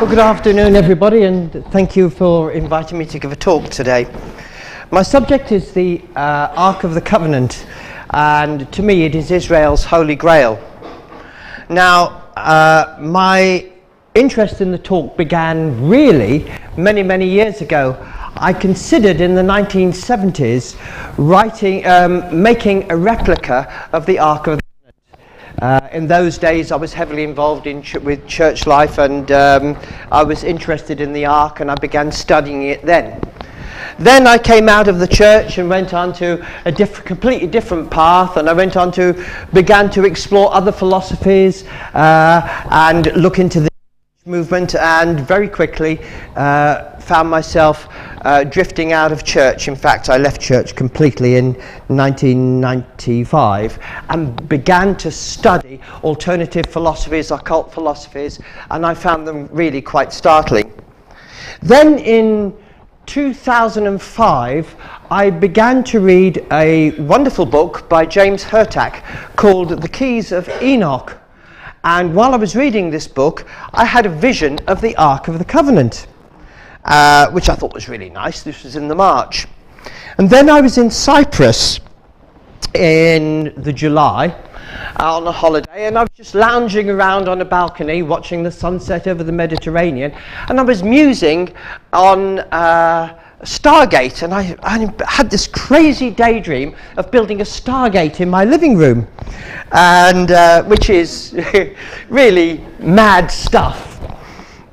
Well, good afternoon, everybody, and thank you for inviting me to give a talk today. My subject is the Ark of the Covenant, and to me it is Israel's Holy Grail. Now, my interest in the talk began really many years ago. I considered in the 1970s making a replica of the Ark of the Covenant. In those days I was heavily involved with church life, and I was interested in the Ark, and I began studying it then. Then I came out of the church and went on to a completely different path, and I began to explore other philosophies and look into the movement, and very quickly found myself drifting out of church. In fact, I left church completely in 1995 and began to study alternative philosophies, occult philosophies, and I found them really quite startling. Then in 2005, I began to read a wonderful book by James Hurtak called The Keys of Enoch. And while I was reading this book, I had a vision of the Ark of the Covenant, which I thought was really nice. This was in the March. And then I was in Cyprus in the July on a holiday, and I was just lounging around on a balcony watching the sunset over the Mediterranean, and I was musing on Stargate, and I had this crazy daydream of building a Stargate in my living room, and which is really mad stuff.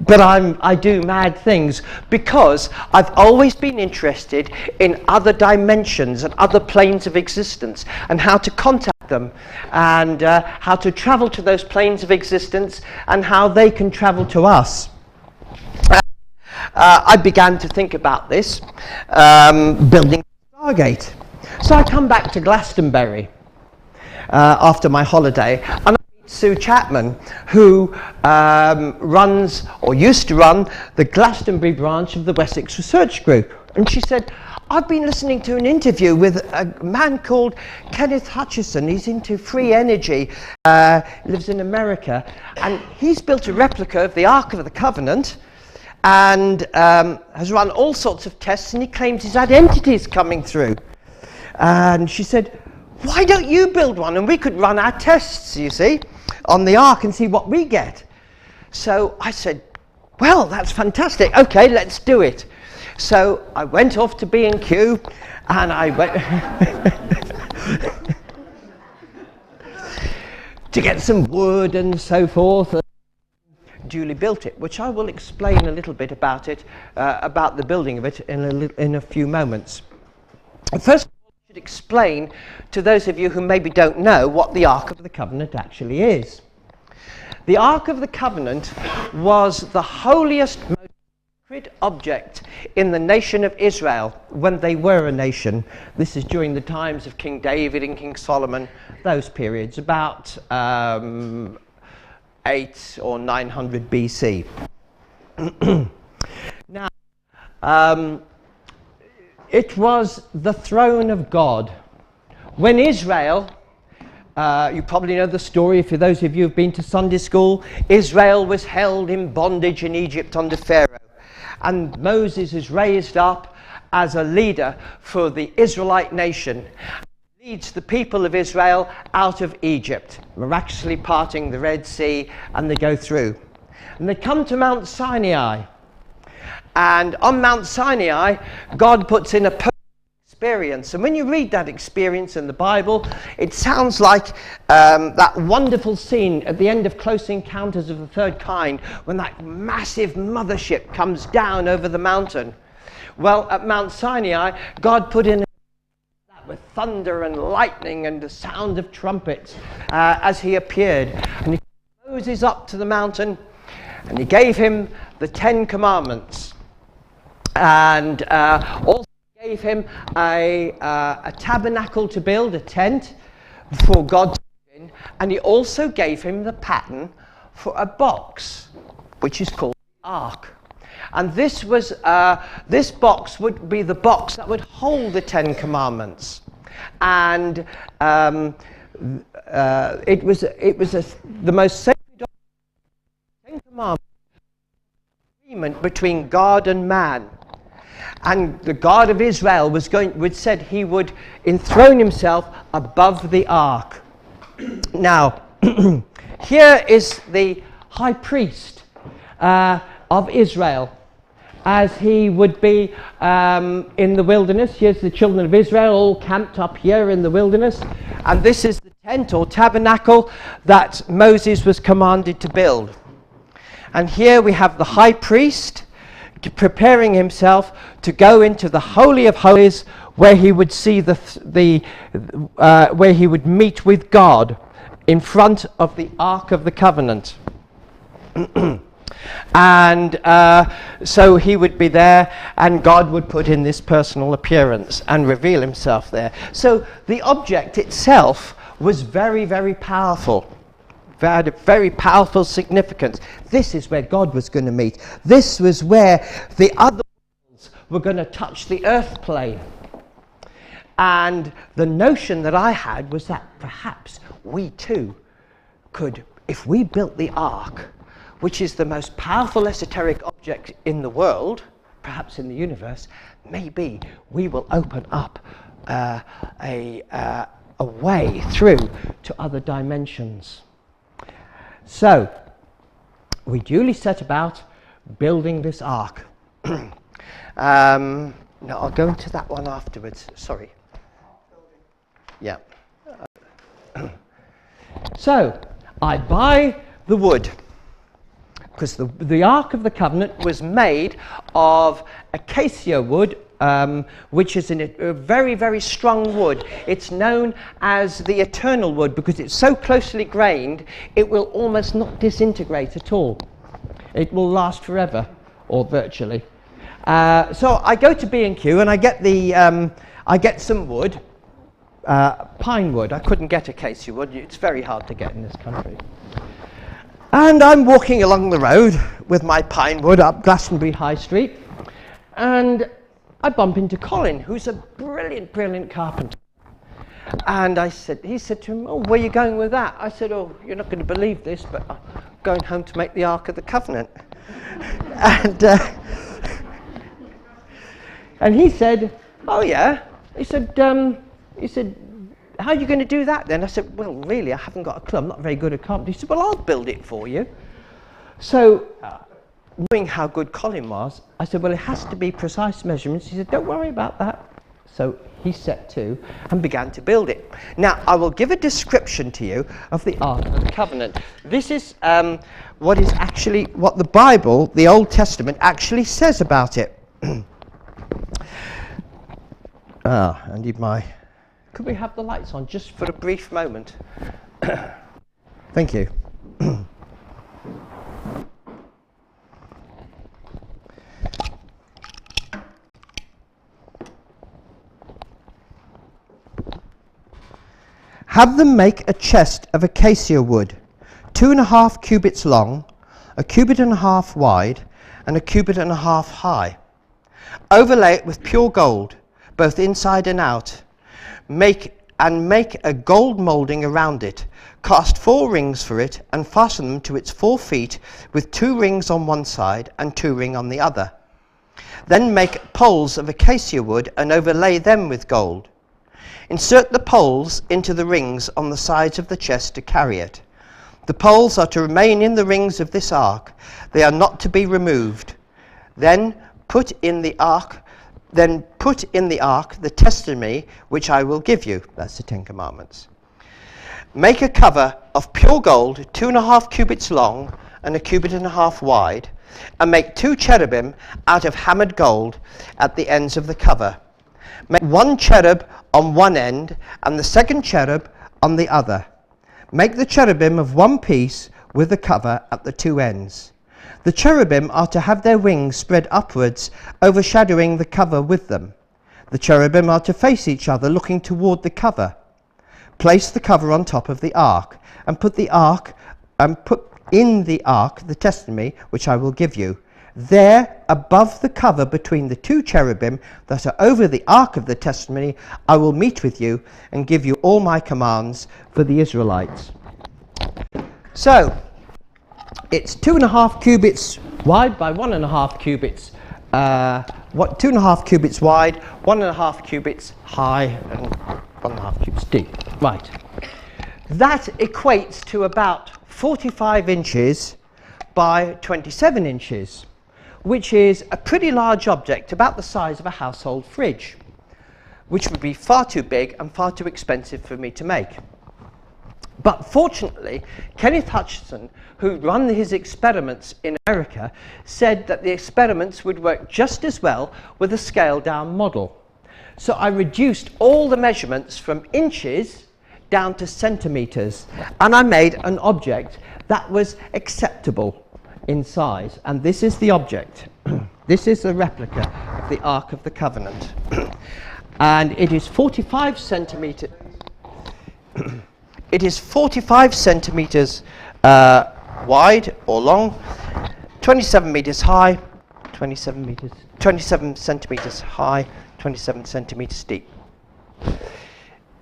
But I do mad things because I've always been interested in other dimensions and other planes of existence, and how to contact them, and how to travel to those planes of existence, and how they can travel to us. I began to think about this, building Stargate. So I come back to Glastonbury after my holiday, and I meet Sue Chapman, who runs, or used to run, the Glastonbury branch of the Wessex Research Group. And she said, I've been listening to an interview with a man called Kenneth Hutchison. He's into free energy, lives in America, and he's built a replica of the Ark of the Covenant, and has run all sorts of tests, and he claims his identity is coming through. And she said, why don't you build one, and we could run our tests, you see, on the Ark and see what we get. So I said, well, that's fantastic. Okay, let's do it. So I went off to B&Q, and I went to get some wood and so forth, and duly built it, which I will explain a little bit about it, about the building of it in a few moments. First of all, I should explain to those of you who maybe don't know what the Ark of the Covenant actually is. The Ark of the Covenant was the holiest, most sacred object in the nation of Israel when they were a nation. This is during the times of King David and King Solomon, those periods, about 8 or 900 BC. Now, it was the throne of God. When Israel, you probably know the story, for those of you who've been to Sunday school, Israel was held in bondage in Egypt under Pharaoh. And Moses is raised up as a leader for the Israelite nation. He leads the people of Israel out of Egypt, miraculously parting the Red Sea, and they go through. And they come to Mount Sinai. And on Mount Sinai, God puts in a perfect experience. And when you read that experience in the Bible, it sounds like that wonderful scene at the end of Close Encounters of the Third Kind, when that massive mothership comes down over the mountain. Well, at Mount Sinai, God put in that with thunder and lightning and the sound of trumpets as he appeared. And he took Moses up to the mountain, and he gave him the 10 Commandments. And also gave him a tabernacle to build, a tent for God to live in, and he also gave him the pattern for a box, which is called the Ark. And this box would be the box that would hold the 10 Commandments. And it was the most sacred of the 10 Commandments appointment between God and man. And the God of Israel said he would enthrone himself above the ark. Now, here is the high priest of Israel, as he would be in the wilderness. Here's the children of Israel all camped up here in the wilderness. And this is the tent or tabernacle that Moses was commanded to build. And here we have the high priest preparing himself to go into the Holy of Holies, where he would see where he would meet with God in front of the Ark of the Covenant. And so he would be there, and God would put in this personal appearance and reveal himself there. So the object itself was very, very powerful. Had a very powerful significance. This is where God was going to meet. This was where the other worlds were going to touch the earth plane. And the notion that I had was that perhaps we too could, if we built the ark, which is the most powerful esoteric object in the world, perhaps in the universe, maybe we will open up a way through to other dimensions. So, we duly set about building this ark. No, I'll go into that one afterwards. Sorry. Yeah. So, I buy the wood, because the Ark of the Covenant was made of acacia wood, which is a very, very strong wood. It's known as the eternal wood because it's so closely grained, it will almost not disintegrate at all. It will last forever, or virtually. So I go to B&Q and I get some wood, pine wood. I couldn't get acacia wood. It's very hard to get in this country. And I'm walking along the road with my pine wood up Glastonbury High Street, and I bump into Colin, who's a brilliant, brilliant carpenter. And he said to him, "Oh, where are you going with that?" I said, "Oh, you're not going to believe this, but I'm going home to make the Ark of the Covenant." And he said, "Oh yeah." He said, "How are you going to do that then?" I said, "Well, really, I haven't got a clue. I'm not very good at carpentry." He said, "Well, I'll build it for you." So, knowing how good Colin was, I said, "Well, it has to be precise measurements." He said, "Don't worry about that." So he set to and began to build it. Now, I will give a description to you of the Ark of the Covenant. This is what the Bible, the Old Testament, actually says about it. I need my... Could we have the lights on just for a brief moment? Thank you. Have them make a chest of acacia wood, 2.5 cubits long, 1.5 cubits wide, and 1.5 cubits high. Overlay it with pure gold, both inside and out. Make a gold moulding around it. Cast 4 rings for it, and fasten them to its 4 feet, with 2 rings on one side and 2 rings on the other. Then make poles of acacia wood and overlay them with gold. Insert the poles into the rings on the sides of the chest to carry it. The poles are to remain in the rings of this ark. They are not to be removed. Then put in the ark the testimony which I will give you. That's the 10 Commandments. Make a cover of pure gold, 2.5 cubits long and 1.5 cubits wide, and make 2 cherubim out of hammered gold at the ends of the cover. Make 1 cherub on one end and the second cherub on the other. Make the cherubim of one piece with the cover at the 2 ends. The cherubim are to have their wings spread upwards, overshadowing the cover with them. The cherubim are to face each other, looking toward the cover. Place the cover on top of the ark, and put in the ark the testimony which I will give you. There, above the cover between the 2 cherubim that are over the ark of the testimony, I will meet with you and give you all my commands for the Israelites. So, it's 2.5 cubits wide by 1.5 cubits, 2.5 cubits wide, 1.5 cubits high, and 1.5 cubits deep. Right. That equates to about 45 inches by 27 inches, which is a pretty large object, about the size of a household fridge, which would be far too big and far too expensive for me to make. But fortunately, Kenneth Hutchison, who ran his experiments in America, said that the experiments would work just as well with a scaled-down model. So I reduced all the measurements from inches down to centimeters, and I made an object that was acceptable in size. And this is the object. This is a replica of the Ark of the Covenant. And it is 45 centimeters. It is 45 centimeters wide or long, 27 meters high, 27 centimeters high, 27 centimeters deep.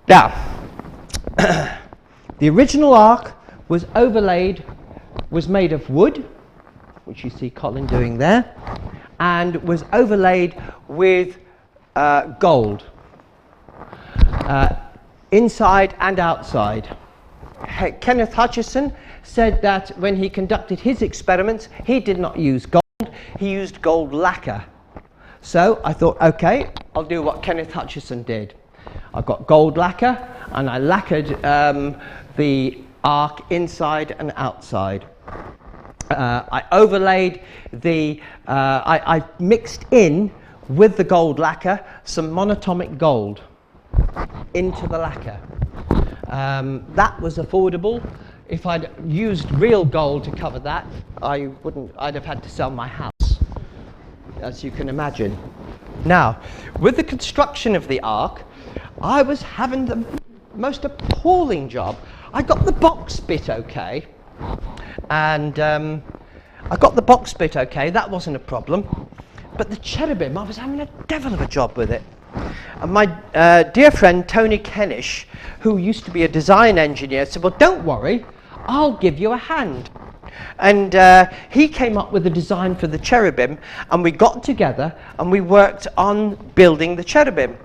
Now, the original ark was made of wood, which you see Colin doing there, and was overlaid with gold, inside and outside. Kenneth Hutchison said that when he conducted his experiments, he did not use gold, he used gold lacquer. So I thought, okay, I'll do what Kenneth Hutchison did. I got gold lacquer and I lacquered the ark inside and outside. I overlaid I mixed in with the gold lacquer some monatomic gold into the lacquer. That was affordable. If I'd used real gold to cover that, I'd have had to sell my house, as you can imagine. Now, with the construction of the ark, I was having the most appalling job. I got the box bit okay, and that wasn't a problem. But the cherubim, I was having a devil of a job with it. And my dear friend Tony Kennish, who used to be a design engineer, said, well, don't worry, I'll give you a hand. And he came up with a design for the cherubim, and we got together and we worked on building the cherubim.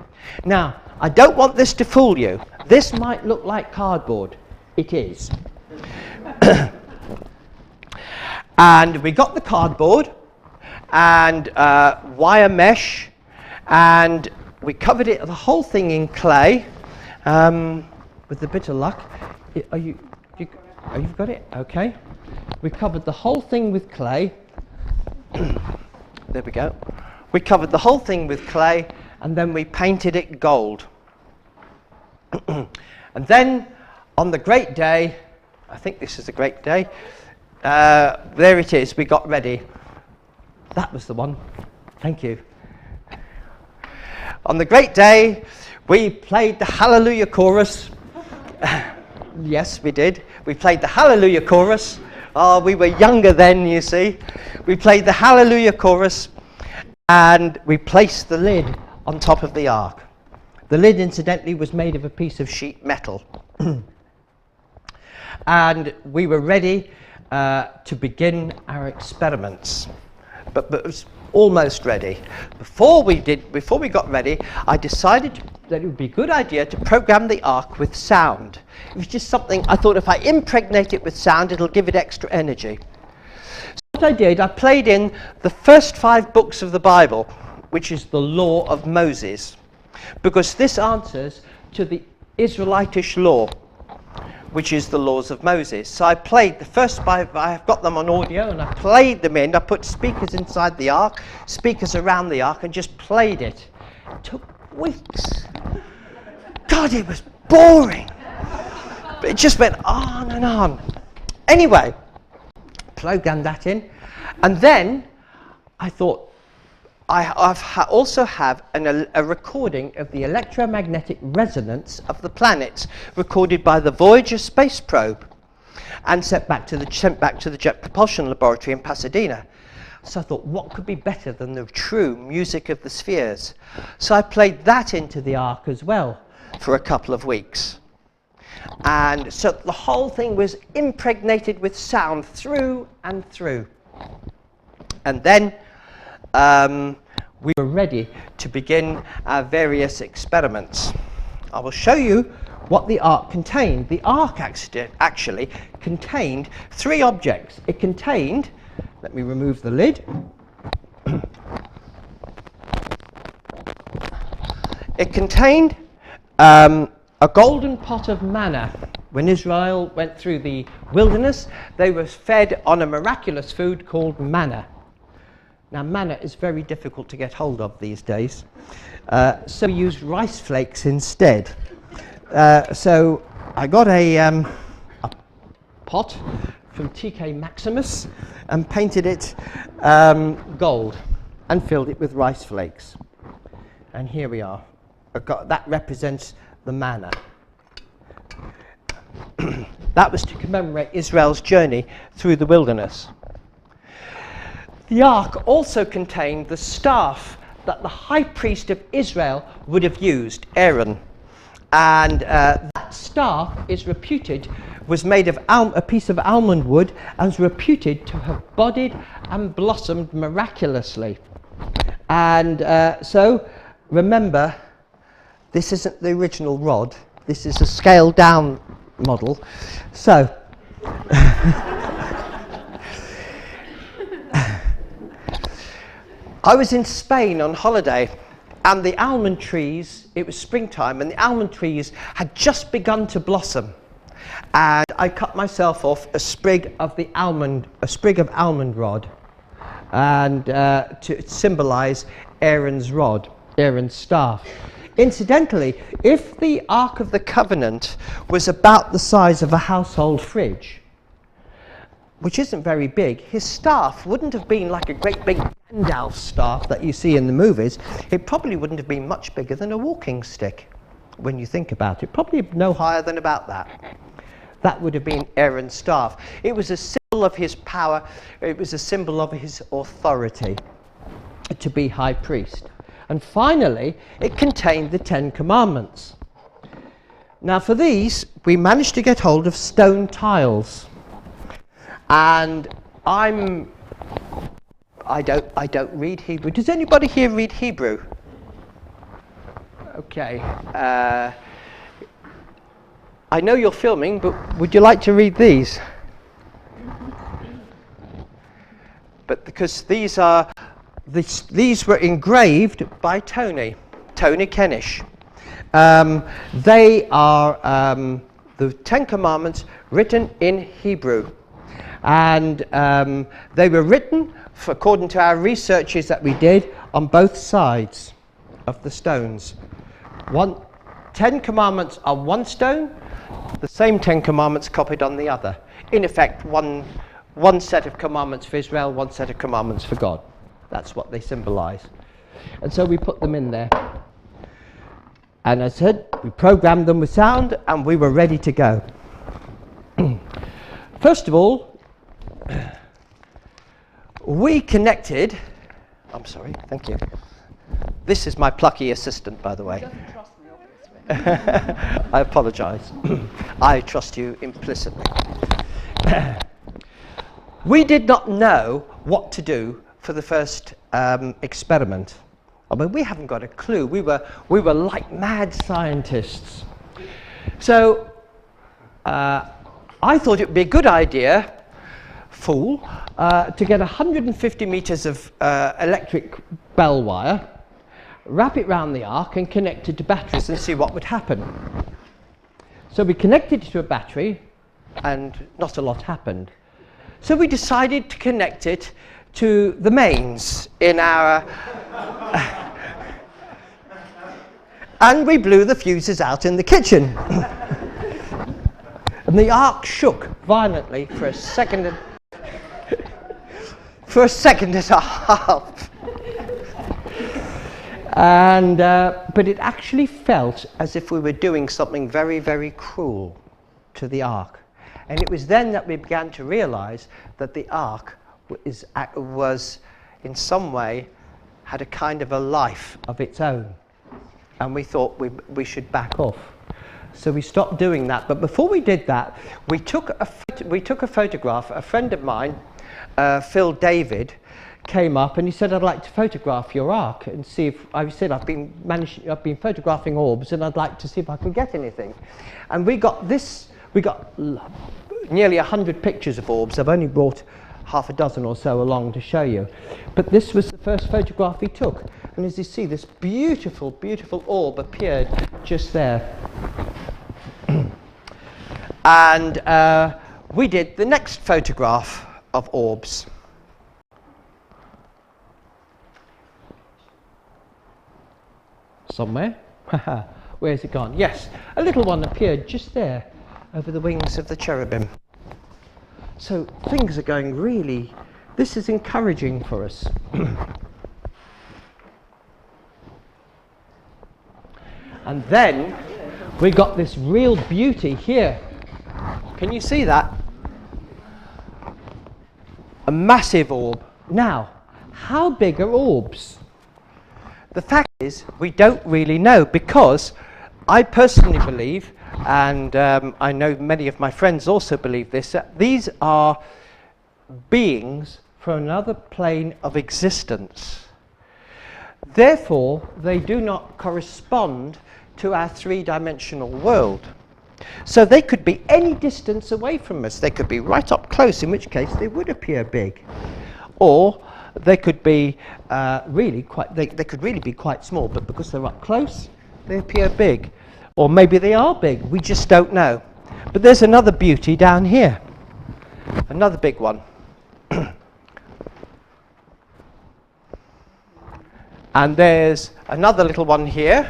Now, I don't want this to fool you. This might look like cardboard. It is. And we got the cardboard and wire mesh, and we covered the whole thing in clay. With a bit of luck, you've got it? Okay. We covered the whole thing with clay. There we go. We covered the whole thing with clay, and then we painted it gold. And then on the great day, I think this is a great day, there it is, we got ready. That was the one. Thank you. On the great day, we played the Hallelujah chorus. Yes, we did. We played the Hallelujah chorus. Oh, we were younger then, you see. We played the Hallelujah chorus, and we placed the lid on top of the ark. The lid, incidentally, was made of a piece of sheet metal. And we were ready to begin our experiments. But it was almost ready. Before we got ready, I decided that it would be a good idea to program the ark with sound. It was just something I thought, if I impregnate it with sound, it'll give it extra energy. So what I did, I played in the first 5 books of the Bible, which is the Law of Moses, because this answers to the Israelitish law, which is the laws of Moses. So I played the first 5, I've got them on audio, and I played them in. I put speakers inside the ark, speakers around the ark, and just played it. It took weeks. God, it was boring. But it just went on and on. Anyway, programmed that in, and then I thought, I also have a recording of the electromagnetic resonance of the planets, recorded by the Voyager space probe, and sent back to the Jet Propulsion Laboratory in Pasadena. So I thought, what could be better than the true music of the spheres? So I played that into the ark as well for a couple of weeks. And so the whole thing was impregnated with sound through and through. And then we were ready to begin our various experiments. I will show you what the ark contained. The ark actually contained 3 objects. It contained, let me remove the lid. It contained a golden pot of manna. When Israel went through the wilderness, they were fed on a miraculous food called manna. Now, manna is very difficult to get hold of these days, so we used rice flakes instead. So I got a pot from TK Maximus and painted it gold and filled it with rice flakes. And here we are. That represents the manna. That was to commemorate Israel's journey through the wilderness. The ark also contained the staff that the high priest of Israel would have used, Aaron. And that staff was made of a piece of almond wood and is reputed to have budded and blossomed miraculously. And so, remember, this isn't the original rod. This is a scaled down model. So, I was in Spain on holiday, and the almond trees, it was springtime, and the almond trees had just begun to blossom. And I cut myself off a sprig of almond rod, and to symbolize Aaron's rod, Aaron's staff. Incidentally, if the Ark of the Covenant was about the size of a household fridge, which isn't very big, his staff wouldn't have been like a great big Gandalf staff that you see in the movies. It probably wouldn't have been much bigger than a walking stick when you think about it. Probably no higher than about that. That would have been Aaron's staff. It was a symbol of his power. It was a symbol of his authority to be high priest. And finally, it contained the 10 Commandments. Now for these, we managed to get hold of stone tiles. And I don't read Hebrew. Does anybody here read Hebrew? Okay. I know you're filming, but would you like to read these? But because these were engraved by Tony Kennish. They are the 10 Commandments written in Hebrew. And they were written, according to our researches that we did, on both sides of the stones. 10 Commandments on one stone, the same 10 Commandments copied on the other. In effect, one set of commandments for Israel, one set of commandments for God. That's what they symbolize. And so we put them in there. And as I said, we programmed them with sound, and we were ready to go. First of all, we connected. I'm sorry, thank you. This is my plucky assistant, by the way. He doesn't trust me, obviously. I apologize. I trust you implicitly. We did not know what to do for the first experiment. I mean, we haven't got a clue. We were like mad scientists. So I thought it would be a good idea, to get 150 meters of electric bell wire, wrap it round the ark and connect it to batteries and see what would happen. So we connected it to a battery and not a lot happened. So we decided to connect it to the mains in our and we blew the fuses out in the kitchen. And the ark shook violently for a second and a half. And but it actually felt as if we were doing something very, very cruel to the ark. And it was then that we began to realize that the ark was in some way had a kind of a life of its own. And we thought we should back off. So we stopped doing that. But before we did that, we took a photograph. A friend of mine Phil David came up and he said, I'd like to photograph your ark and see if, I said, I've been photographing orbs and I'd like to see if I could get anything. And we got nearly 100 pictures of orbs. I've only brought half a dozen or so along to show you. But this was the first photograph he took. And as you see, this beautiful, beautiful orb appeared just there. And we did the next photograph of orbs. Somewhere? Where's it gone? Yes, a little one appeared just there over the wings of the cherubim. So things are going really, this is encouraging for us. And then we got this real beauty here. Can you see that? A massive orb. Now, how big are orbs? The fact is, we don't really know, because I personally believe, and I know many of my friends also believe this, that these are beings from another plane of existence. Therefore, they do not correspond to our three-dimensional world. So they could be any distance away from us. They could be right up close, in which case they would appear big. Or they could be really quite, they could really be quite small, but because they're up close, they appear big. Or maybe they are big, we just don't know. But there's another beauty down here, another big one. And there's another little one here.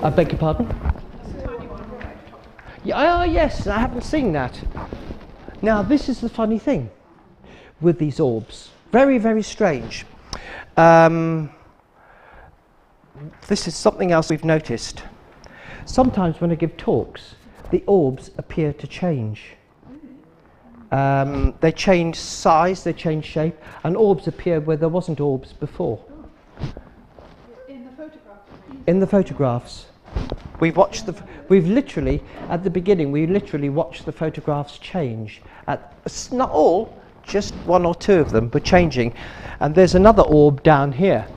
I beg your pardon? Yeah, yes, I haven't seen that. Now, this is the funny thing with these orbs. Very, very strange. This is something else we've noticed. Sometimes when I give talks, the orbs appear to change. They change size, they change shape, and orbs appear where there wasn't orbs before. In the photographs? In the photographs. We've literally, at the beginning, we literally watched the photographs change. Not all, just one or two of them were changing. And there's another orb down here.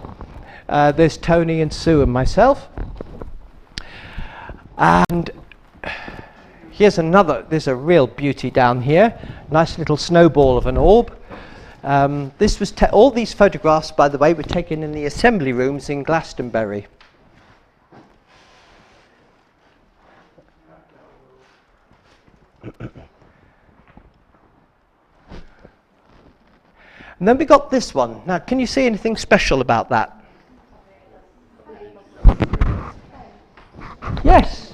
There's Tony and Sue and myself. And here's another, there's a real beauty down here. Nice little snowball of an orb. This was all these photographs, by the way, were taken in the assembly rooms in Glastonbury. And then we got this one. Now, can you see anything special about that? Yes.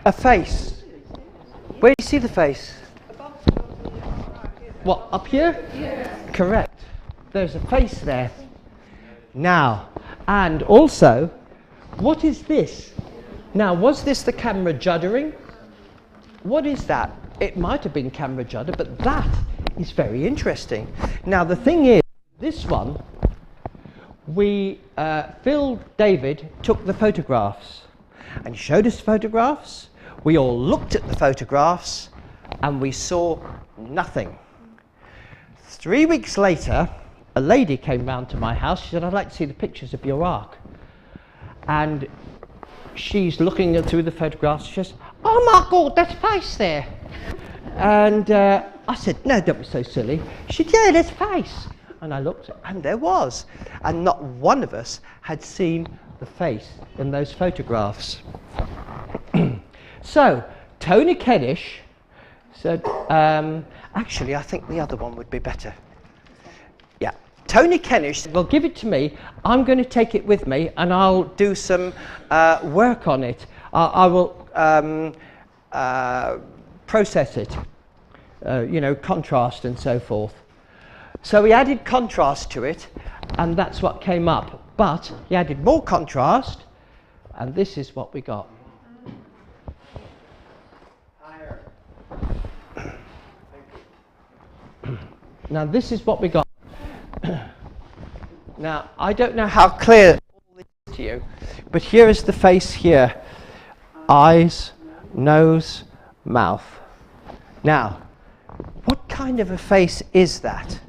A face. Where do you see the face? What, up here? Yes. Correct. There's a face there. Now, and also, what is this? Now, was this the camera juddering? What is that? It might have been camera judder, but that is very interesting. Now, the thing is, this one, Phil David took the photographs, and he showed us photographs. We all looked at the photographs, and we saw nothing. 3 weeks later, a lady came round to my house. She said, I'd like to see the pictures of your ark. And she's looking through the photographs. She says, oh my God, there's a face there. And I said, no, don't be so silly. She said, yeah, there's a face. And I looked, and there was. And not one of us had seen the face in those photographs. So, Tony Kennish said, actually, I think the other one would be better. Yeah. Tony Kennish said, well, give it to me. I'm going to take it with me, and I'll do some work on it. I will process it, contrast and so forth. So he added contrast to it, and that's what came up. But he added more contrast, and this is what we got. Now this is what we got. Now I don't know how clear all this is to you, but here is the face here. Eyes, nose, mouth. Now, what kind of a face is that?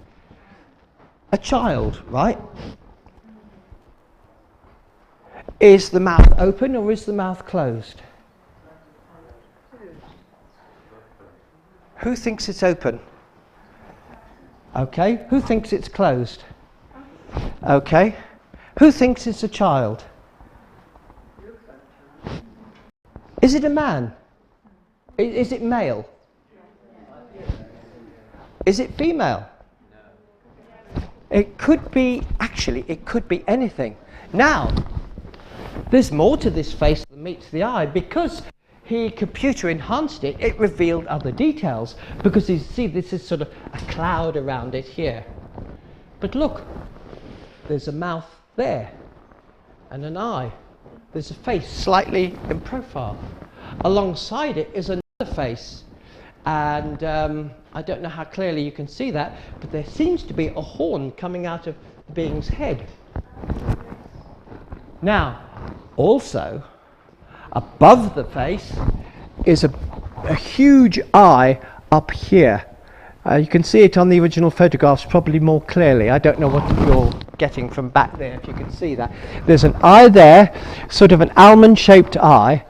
A child, right? Is the mouth open or is the mouth closed? Who thinks it's open? Okay. Who thinks it's closed? Okay. Who thinks it's a child? Is it a man? Is it male? Is it female? It could be, actually, it could be anything. Now, there's more to this face than meets the eye. Because he computer enhanced it, it revealed other details. Because you see, this is sort of a cloud around it here. But look, there's a mouth there and an eye. There's a face slightly in profile. Alongside it is another face. And I don't know how clearly you can see that, but there seems to be a horn coming out of the being's head. Now, also, above the face is a huge eye up here. You can see it on the original photographs probably more clearly. I don't know what you're getting from back there, if you can see that. There's an eye there, sort of an almond-shaped eye,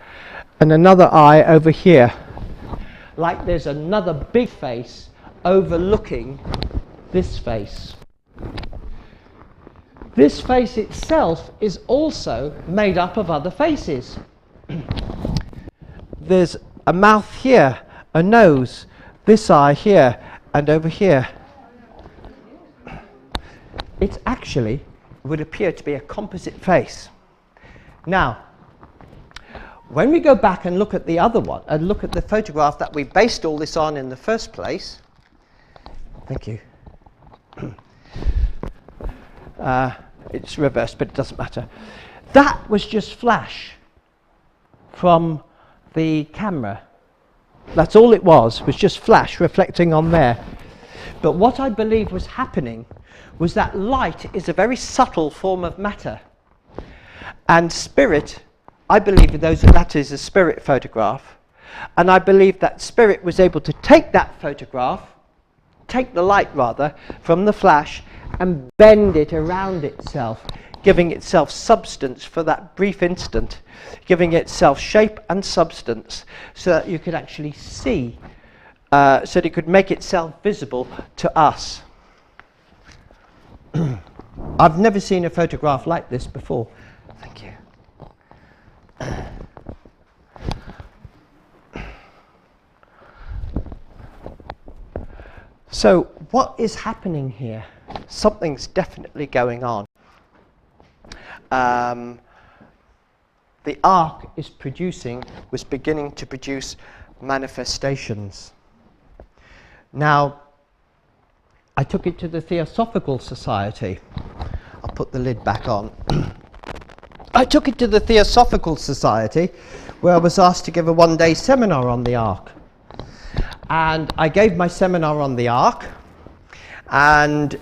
and another eye over here. Like there's another big face overlooking this face. This face itself is also made up of other faces. There's a mouth here, a nose, this eye here, and over here. It actually would appear to be a composite face. Now, when we go back and look at the other one, and look at the photograph that we based all this on in the first place, thank you. It's reversed, but it doesn't matter. That was just flash from the camera. That's all it was just flash reflecting on there. But what I believe was happening was that light is a very subtle form of matter. And spirit, I believe that is a spirit photograph. And I believe that spirit was able to take that photograph, take the light rather, from the flash and bend it around itself, giving itself substance for that brief instant, giving itself shape and substance so that you could actually see, so that it could make itself visible to us. I've never seen a photograph like this before. Thank you. So what is happening here? Something's definitely going on. The ark was beginning to produce manifestations. Now, I took it to the Theosophical Society. I'll put the lid back on. I took it to the Theosophical Society, where I was asked to give a one-day seminar on the ark. And I gave my seminar on the ark, and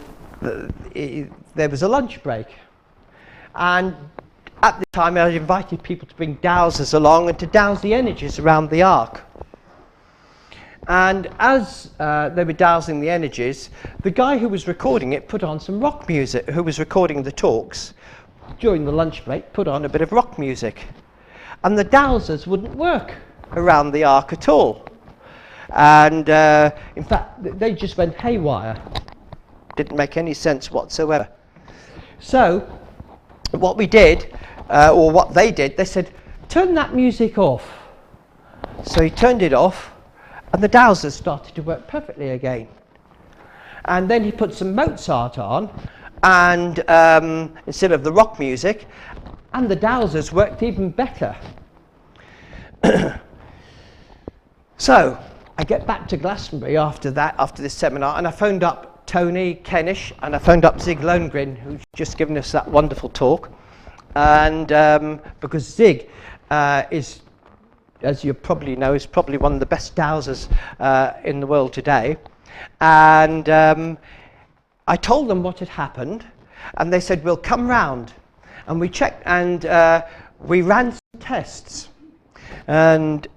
there was a lunch break. And at the time I invited people to bring dowsers along and to douse the energies around the ark. And as they were dowsing the energies, the guy who was recording it put on some rock music, who was recording the talks during the lunch break, put on a bit of rock music. And the dowsers wouldn't work around the ark at all. And in fact, they just went haywire. Didn't make any sense whatsoever. So what we did, or what they did, they said, turn that music off. So he turned it off, and the dowsers started to work perfectly again. And then he put some Mozart on, and instead of the rock music, and the dowsers worked even better. So I get back to Glastonbury after this seminar, and I phoned up Tony Kennish, and I phoned up Zig Lohengrin, who's just given us that wonderful talk. And because Zig is, as you probably know, is probably one of the best dowsers in the world today. And I told them what had happened, and they said, we'll come round. And we checked, and we ran some tests. And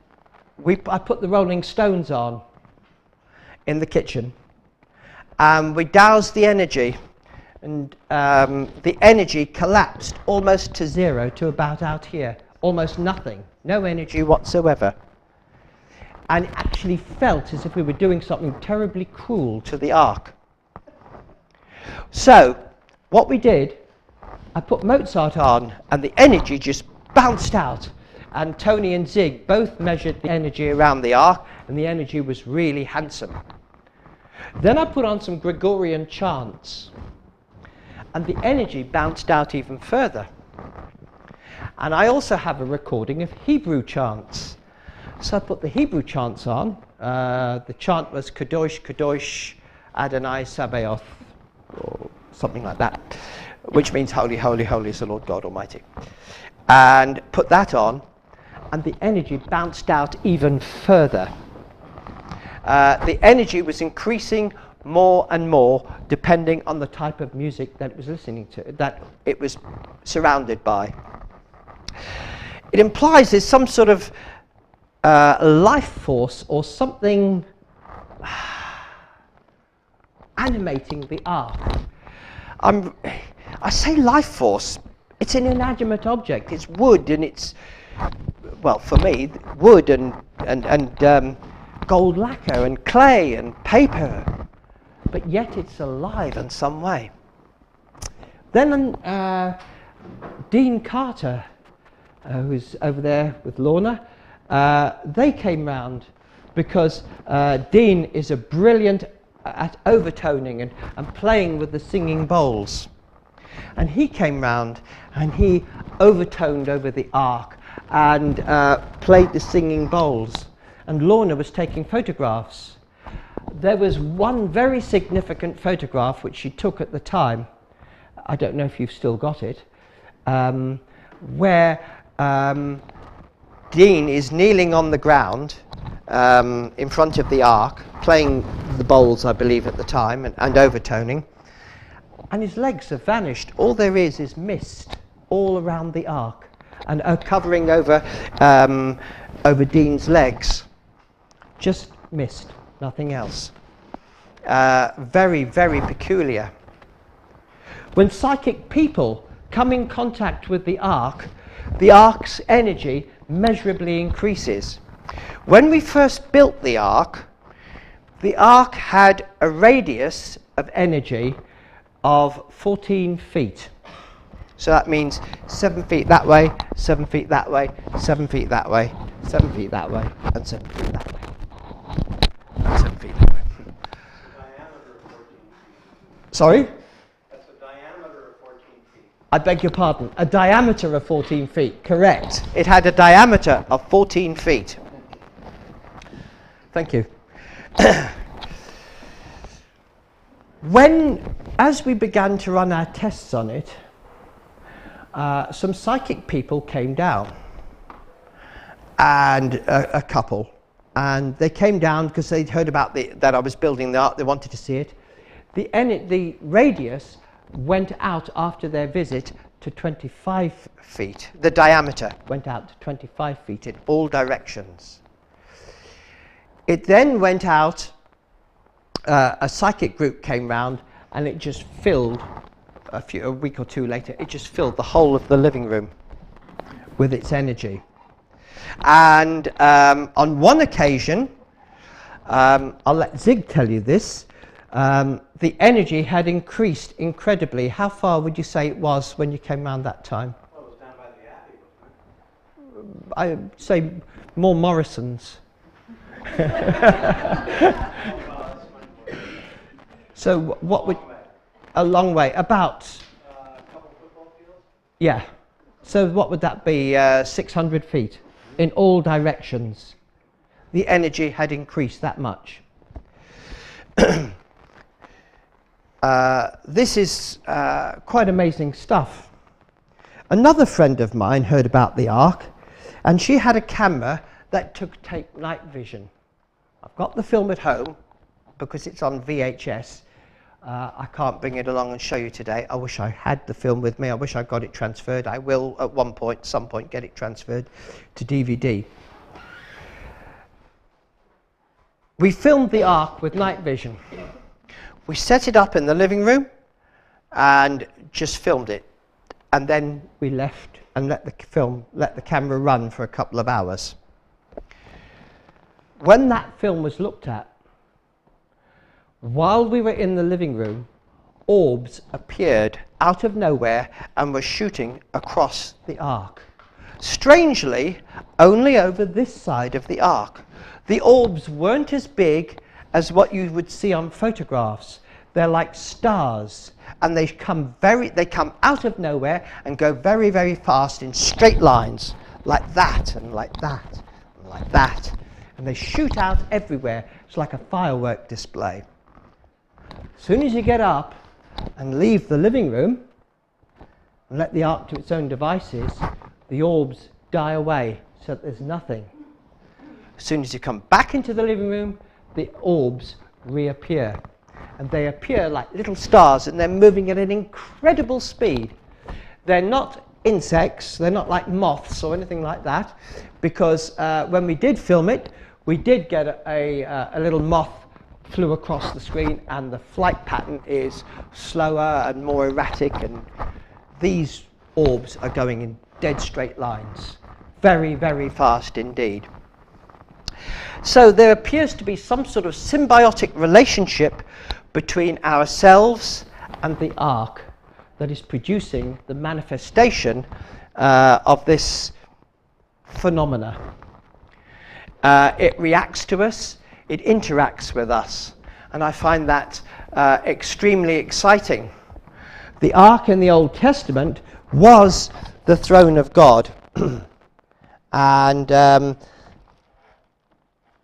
I put the Rolling Stones on in the kitchen, and we doused the energy, and the energy collapsed almost to zero, to about out here, almost nothing, no energy whatsoever. And it actually felt as if we were doing something terribly cruel to the ark. So what we did, I put Mozart on, and the energy just bounced out. And Tony and Zig both measured the energy around the ark, and the energy was really handsome. Then I put on some Gregorian chants, and the energy bounced out even further. And I also have a recording of Hebrew chants. So I put the Hebrew chants on. The chant was Kadosh, Kadosh, Adonai Sabaoth, or something like that, which means holy, holy, holy is the Lord God Almighty. And put that on, and the energy bounced out even further. The energy was increasing more and more depending on the type of music that it was listening to, that it was surrounded by. It implies there's some sort of life force or something animating the ark. I say life force. It's an inanimate object. It's wood, and it's, well, for me, wood and gold lacquer and clay and paper, but yet it's alive in some way. Then Dean Carter, who's over there with Lorna, they came round because Dean is a brilliant at overtoning and playing with the singing bowls. And he came round and he overtoned over the ark and played the singing bowls. And Lorna was taking photographs. There was one very significant photograph which she took at the time. I don't know if you've still got it, where Dean is kneeling on the ground in front of the ark, playing the bowls, I believe, at the time, and overtoning. And his legs have vanished. All there is mist all around the ark, and covering over Dean's legs. Just mist, nothing else. Very, very peculiar. When psychic people come in contact with the ark's energy measurably increases. When we first built the ark had a radius of energy of 14 feet. So that means 7 feet that way, 7 feet that way, 7 feet that way, 7 feet that way, and 7 feet that way, and 7 feet that way. Diameter of 14 feet. Sorry? That's a diameter of 14 feet. I beg your pardon. A diameter of 14 feet. Correct. It had a diameter of 14 feet. Thank you. As we began to run our tests on it, some psychic people came down, and a couple, and they came down because they'd heard about that I was building the ark. They wanted to see it. The radius went out after their visit to 25 feet. The diameter went out to 25 feet in all directions. It then went out, a psychic group came round, and it just filled, a week or two later, it just filled the whole of the living room with its energy. And on one occasion, I'll let Zig tell you this, the energy had increased incredibly. How far would you say it was when you came round that time? Well, it was down by the Abbey, wasn't it? I'd say more Morrison's. So what would... A long way. About... A couple football fields? Yeah. So what would that be? 600 feet in all directions. The energy had increased that much. This is quite amazing stuff. Another friend of mine heard about the ark, and she had a camera that took tape night vision. I've got the film at home because it's on VHS. I can't bring it along and show you today. I wish I had the film with me. I wish I got it transferred. I will at some point get it transferred to DVD. We filmed the ark with night vision. We set it up in the living room and just filmed it. And then we left and let the camera run for a couple of hours. When that film was looked at, while we were in the living room, orbs appeared out of nowhere and were shooting across the ark. Strangely, only over this side of the ark. The orbs weren't as big as what you would see on photographs. They're like stars, and they come out of nowhere and go very, very fast in straight lines, like that and like that and like that. And they shoot out everywhere. It's like a firework display. As soon as you get up and leave the living room and let the ark to its own devices, the orbs die away, so that there's nothing. As soon as you come back into the living room, the orbs reappear. And they appear like little stars, and they're moving at an incredible speed. They're not insects, they're not like moths or anything like that, because when we did film it, we did get a little moth flew across the screen, and the flight pattern is slower and more erratic, and these orbs are going in dead straight lines. Very, very fast indeed. So there appears to be some sort of symbiotic relationship between ourselves and the ark that is producing the manifestation of this phenomena. It reacts to us, it interacts with us, and I find that extremely exciting. The ark in the Old Testament was the throne of God. And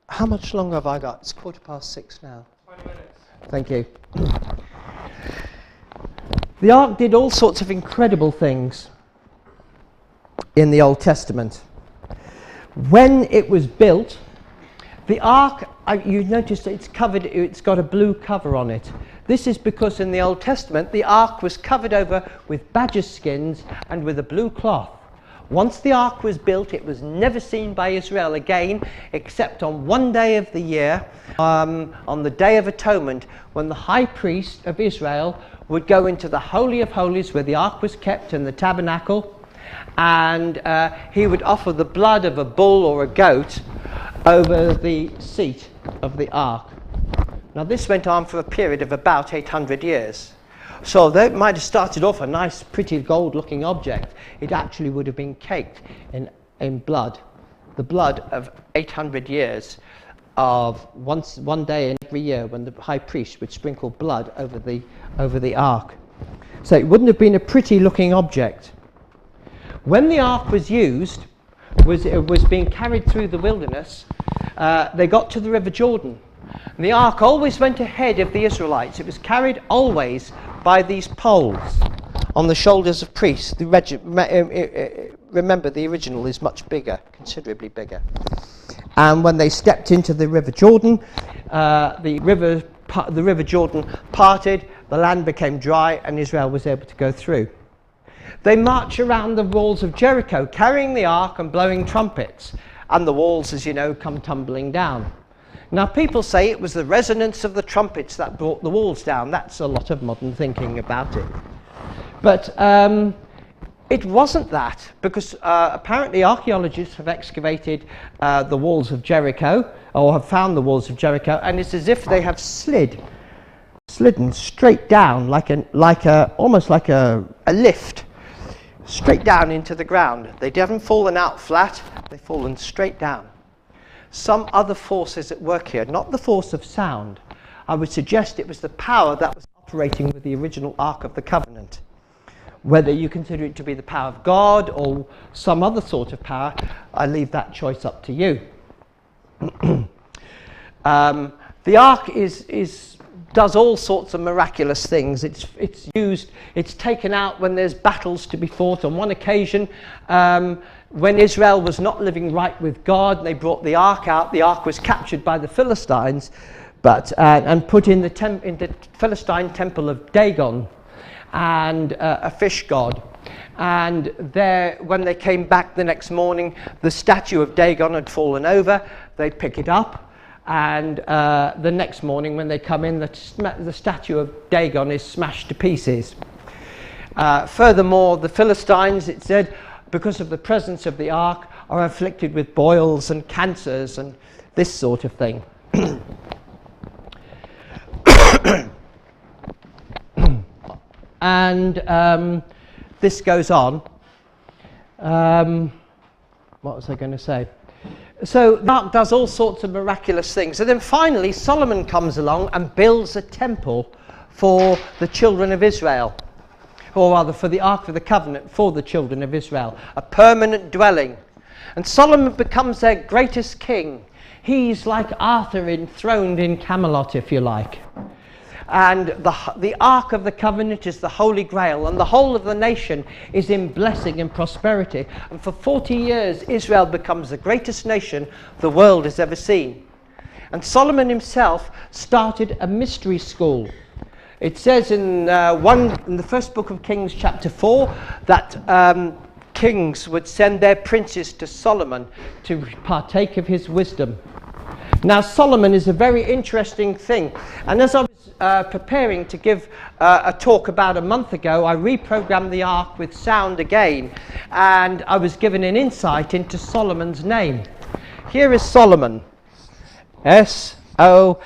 how much longer have I got? It's 6:15 now. 20 minutes. Thank you. The ark did all sorts of incredible things in the Old Testament. When it was built, the ark, you notice it's covered, it's got a blue cover on it. This is because in the Old Testament the ark was covered over with badger skins and with a blue cloth. Once the ark was built, it was never seen by Israel again, except on one day of the year, on the Day of Atonement, when the high priest of Israel would go into the Holy of Holies where the ark was kept in the tabernacle, and he would offer the blood of a bull or a goat over the seat of the ark. Now this went on for a period of about 800 years. So though it might have started off a nice, pretty gold-looking object, it actually would have been caked in blood, the blood of 800 years of one day in every year when the high priest would sprinkle blood over the ark. So it wouldn't have been a pretty-looking object. When the ark was used, it was being carried through the wilderness, they got to the River Jordan. And the ark always went ahead of the Israelites. It was carried always by these poles on the shoulders of priests. Remember, the original is much bigger, considerably bigger. And when they stepped into the River Jordan, the River Jordan parted, the land became dry, and Israel was able to go through. They march around the walls of Jericho, carrying the ark and blowing trumpets, and the walls, as you know, come tumbling down. Now, people say it was the resonance of the trumpets that brought the walls down. That's a lot of modern thinking about it. But it wasn't that, because apparently archaeologists have excavated the walls of Jericho, or have found the walls of Jericho, and it's as if they have slidden straight down, almost like a lift, straight down into the ground. They haven't fallen out flat, they've fallen straight down. Some other force is at work here, not the force of sound. I would suggest it was the power that was operating with the original Ark of the Covenant. Whether you consider it to be the power of God or some other sort of power, I leave that choice up to you. The Ark does all sorts of miraculous things. It's taken out when there's battles to be fought. On one occasion, when Israel was not living right with God, they brought the ark out. The ark was captured by the Philistines, and put in the Philistine temple of Dagon, and a fish god. And there, when they came back the next morning, the statue of Dagon had fallen over. They'd pick it up, and the next morning when they come in, the statue of Dagon is smashed to pieces. Furthermore, the Philistines, it said, because of the presence of the ark, are afflicted with boils and cancers and this sort of thing. And this goes on. What was I going to say? So the ark does all sorts of miraculous things. And then finally Solomon comes along and builds a temple for the children of Israel. Or rather for the Ark of the Covenant for the children of Israel. A permanent dwelling. And Solomon becomes their greatest king. He's like Arthur enthroned in Camelot, if you like. And the Ark of the Covenant is the Holy Grail, and the whole of the nation is in blessing and prosperity. And for 40 years, Israel becomes the greatest nation the world has ever seen. And Solomon himself started a mystery school. It says in the first book of Kings, chapter 4, that kings would send their princes to Solomon to partake of his wisdom. Now, Solomon is a very interesting thing. And as I was preparing to give a talk about a month ago, I reprogrammed the ark with sound again. And I was given an insight into Solomon's name. Here is Solomon. S-O-L-O-M-O-N.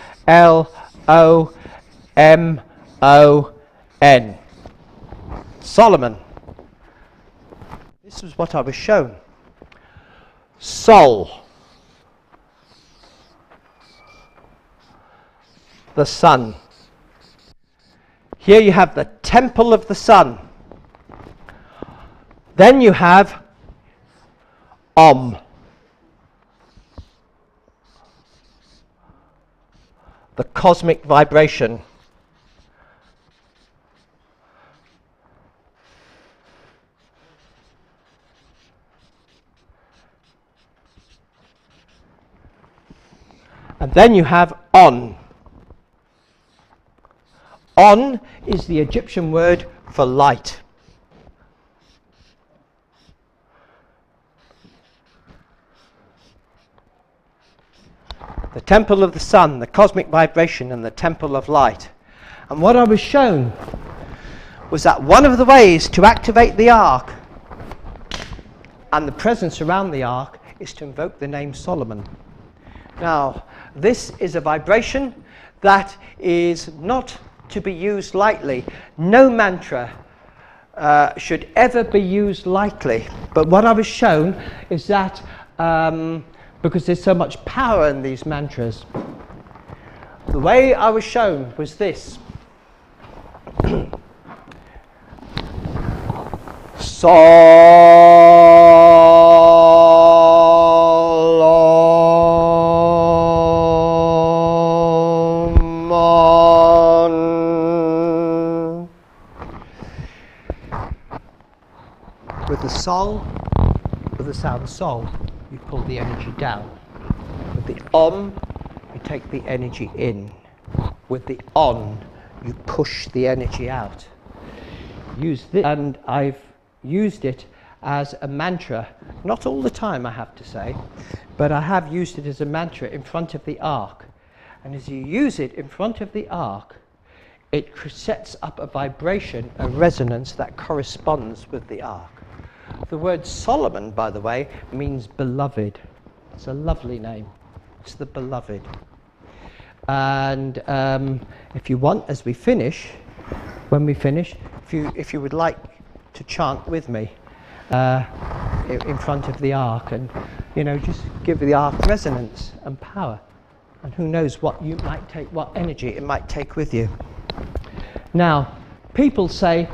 Solomon. This was what I was shown. Sol. The sun. Here you have the temple of the sun. Then you have Om. The cosmic vibration. And then you have On. On is the Egyptian word for light. The temple of the sun, the cosmic vibration, and the temple of light. And what I was shown was that one of the ways to activate the ark and the presence around the ark is to invoke the name Solomon. Now, this is a vibration that is not to be used lightly. No mantra should ever be used lightly. But what I was shown is that because there's so much power in these mantras, the way I was shown was this. With the sol, with the sound sol, you pull the energy down. With the om, you take the energy in. With the on, you push the energy out. Use this, and I've used it as a mantra, not all the time I have to say, but I have used it as a mantra in front of the ark. And as you use it in front of the ark, it sets up a vibration, a resonance that corresponds with the ark. The word Solomon, by the way, means beloved. It's a lovely name. It's the beloved. And if you want, as we finish, when we finish, if you would like to chant with me in front of the ark, and just give the ark resonance and power, and who knows what you might take, what energy it might take with you. Now, people say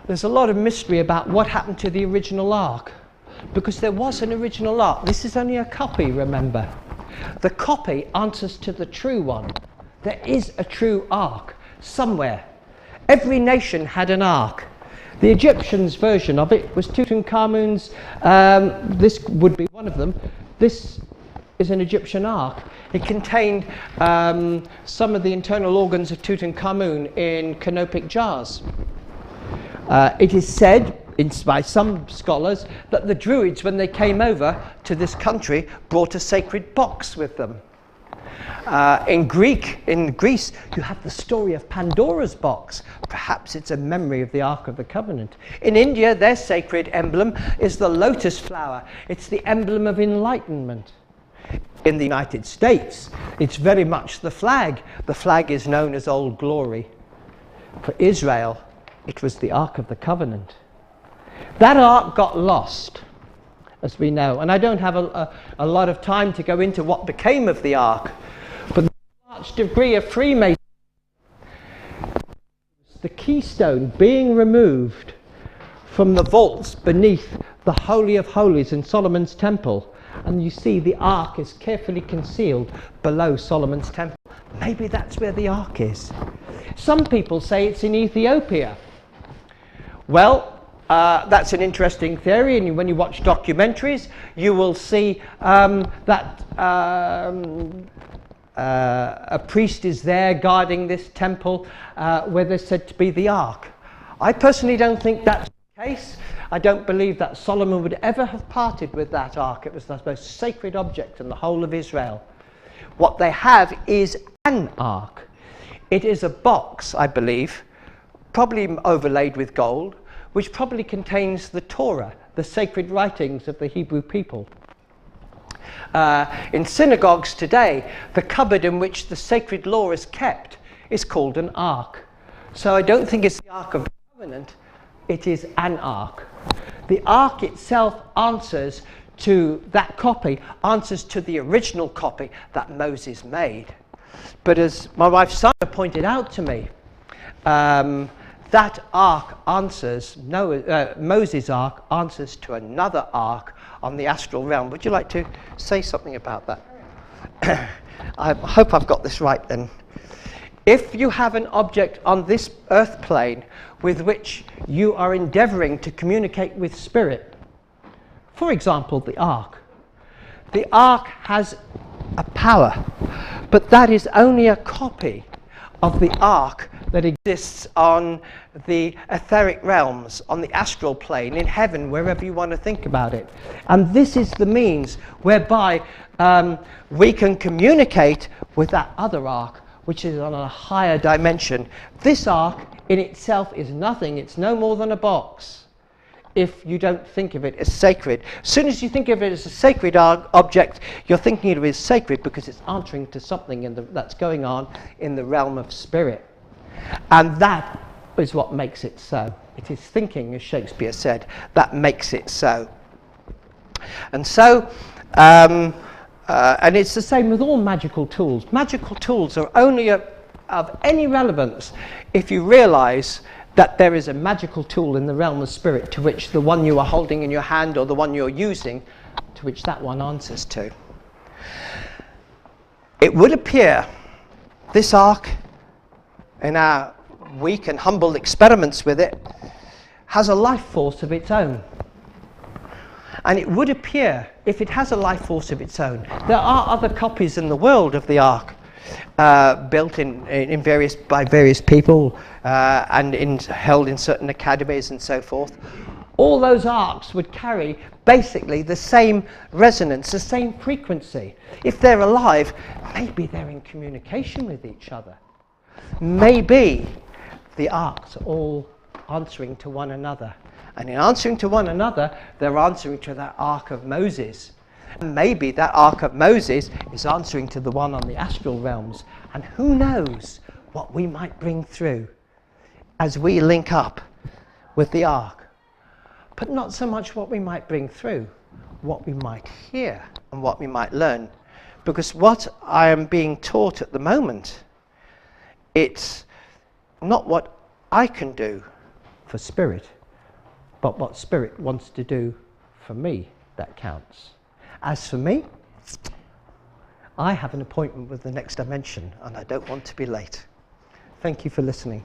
there's a lot of mystery about what happened to the original ark, because there was an original ark. This is only a copy, remember. The copy answers to the true one. There is a true ark somewhere. Every nation had an ark. The Egyptians' version of it was Tutankhamun's. This would be one of them. This is an Egyptian ark. It contained some of the internal organs of Tutankhamun in canopic jars. It is said, by some scholars, that the Druids, when they came over to this country, brought a sacred box with them. In Greece, you have the story of Pandora's box. Perhaps it's a memory of the Ark of the Covenant. In India, their sacred emblem is the lotus flower. It's the emblem of enlightenment. In the United States, it's very much the flag. The flag is known as Old Glory. For Israel, it was the Ark of the Covenant. That Ark got lost, as we know. And I don't have a lot of time to go into what became of the Ark. But the large degree of Freemasonry, the keystone being removed from the vaults beneath the Holy of Holies in Solomon's Temple. And you see the Ark is carefully concealed below Solomon's Temple. Maybe that's where the Ark is. Some people say it's in Ethiopia. Well, that's an interesting theory, and when you watch documentaries, you will see that a priest is there guarding this temple where there's said to be the Ark. I personally don't think that's the case. I don't believe that Solomon would ever have parted with that Ark. It was the most sacred object in the whole of Israel. What they have is an Ark. It is a box, I believe, probably overlaid with gold, which probably contains the Torah, the sacred writings of the Hebrew people. In synagogues today, the cupboard in which the sacred law is kept is called an ark. So I don't think it's the Ark of the Covenant, it is an ark. The ark itself answers to that copy, answers to the original copy that Moses made. But as my wife Simon pointed out to me, that ark answers, Moses' ark answers to another ark on the astral realm. Would you like to say something about that? I hope I've got this right then. If you have an object on this earth plane with which you are endeavouring to communicate with spirit, for example, the ark has a power, but that is only a copy of the ark that exists on the etheric realms, on the astral plane, in heaven, wherever you want to think about it. And this is the means whereby we can communicate with that other ark, which is on a higher dimension. This ark in itself is nothing. It's no more than a box, if you don't think of it as sacred. As soon as you think of it as a sacred object, you're thinking of it as sacred because it's answering to something that's going on in the realm of spirit. And that is what makes it so. It is thinking, as Shakespeare said, that makes it so. And so, and it's the same with all magical tools. Magical tools are only of any relevance if you realize that there is a magical tool in the realm of spirit to which the one you are holding in your hand or the one you're using, to which that one answers to. It would appear this ark, in our weak and humble experiments with it, has a life force of its own. And it would appear, if it has a life force of its own, there are other copies in the world of the ark, built by various people and held in certain academies and so forth. All those arks would carry basically the same resonance, the same frequency. If they're alive, maybe they're in communication with each other. Maybe the arks are all answering to one another. And in answering to one another, they're answering to that Ark of Moses. And maybe that Ark of Moses is answering to the one on the astral realms. And who knows what we might bring through as we link up with the Ark. But not so much what we might bring through, what we might hear and what we might learn. Because what I am being taught at the moment, it's not what I can do for spirit, but what spirit wants to do for me that counts. As for me, I have an appointment with the next dimension and I don't want to be late. Thank you for listening.